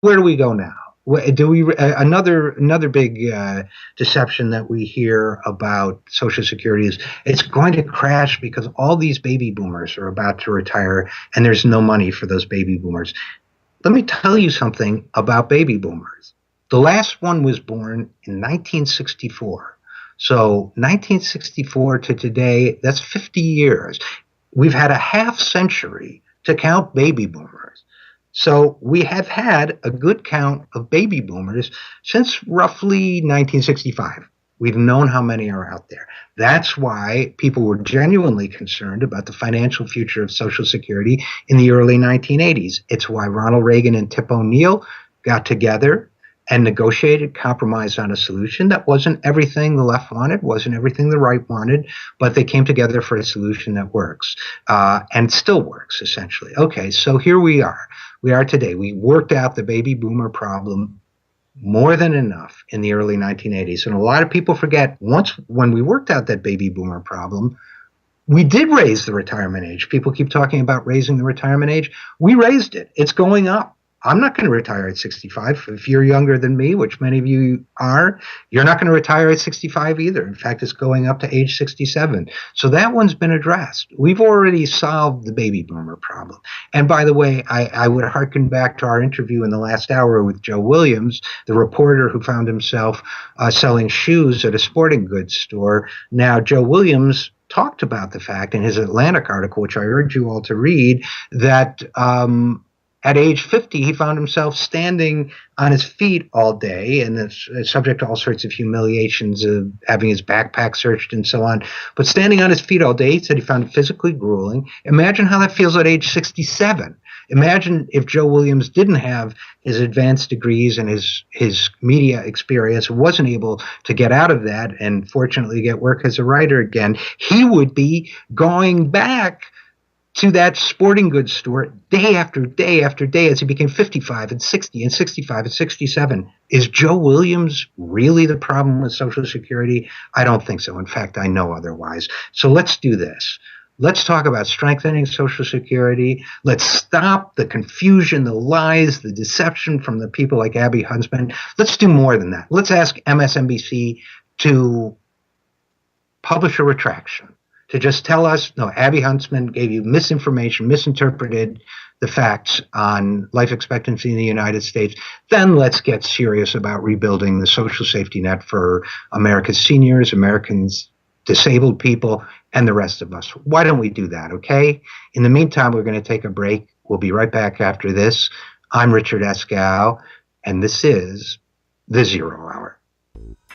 where do we go now? Do we another big deception that we hear about Social Security is it's going to crash because all these baby boomers are about to retire and there's no money for those baby boomers. Let me tell you something about baby boomers. The last one was born in 1964. So 1964 to today, that's 50 years. We've had a half century to count baby boomers. So we have had a good count of baby boomers since roughly 1965. We've known how many are out there. That's why people were genuinely concerned about the financial future of Social Security in the early 1980s. It's why Ronald Reagan and Tip O'Neill got together and negotiated, compromised on a solution that wasn't everything the left wanted, wasn't everything the right wanted, but they came together for a solution that works and still works, essentially. Okay, so here we are. We are today. We worked out the baby boomer problem more than enough in the early 1980s. And a lot of people forget when we worked out that baby boomer problem, we did raise the retirement age. People keep talking about raising the retirement age. We raised it. It's going up. I'm not going to retire at 65. If you're younger than me, which many of you are, you're not going to retire at 65 either. In fact, it's going up to age 67. So that one's been addressed. We've already solved the baby boomer problem. And by the way, I would hearken back to our interview in the last hour with Joe Williams, the reporter who found himself selling shoes at a sporting goods store. Now, Joe Williams talked about the fact in his Atlantic article, which I urge you all to read, that at age 50, he found himself standing on his feet all day and is subject to all sorts of humiliations of having his backpack searched and so on. But standing on his feet all day, he said he found it physically grueling. Imagine how that feels at age 67. Imagine if Joe Williams didn't have his advanced degrees and his media experience, wasn't able to get out of that and fortunately get work as a writer again. He would be going back to that sporting goods store day after day after day as he became 55 and 60 and 65 and 67. Is Joe Williams really the problem with Social Security? I don't think so. In fact, I know otherwise. So let's do this. Let's talk about strengthening Social Security. Let's stop the confusion, the lies, the deception from the people like Abby Huntsman. Let's do more than that. Let's ask MSNBC to publish a retraction, to just tell us, no, Abby Huntsman gave you misinformation, misinterpreted the facts on life expectancy in the United States. Then let's get serious about rebuilding the social safety net for America's seniors, Americans, disabled people, and the rest of us. Why don't we do that, okay? In the meantime, we're going to take a break. We'll be right back after this. I'm Richard Eskow, and this is The Zero Hour.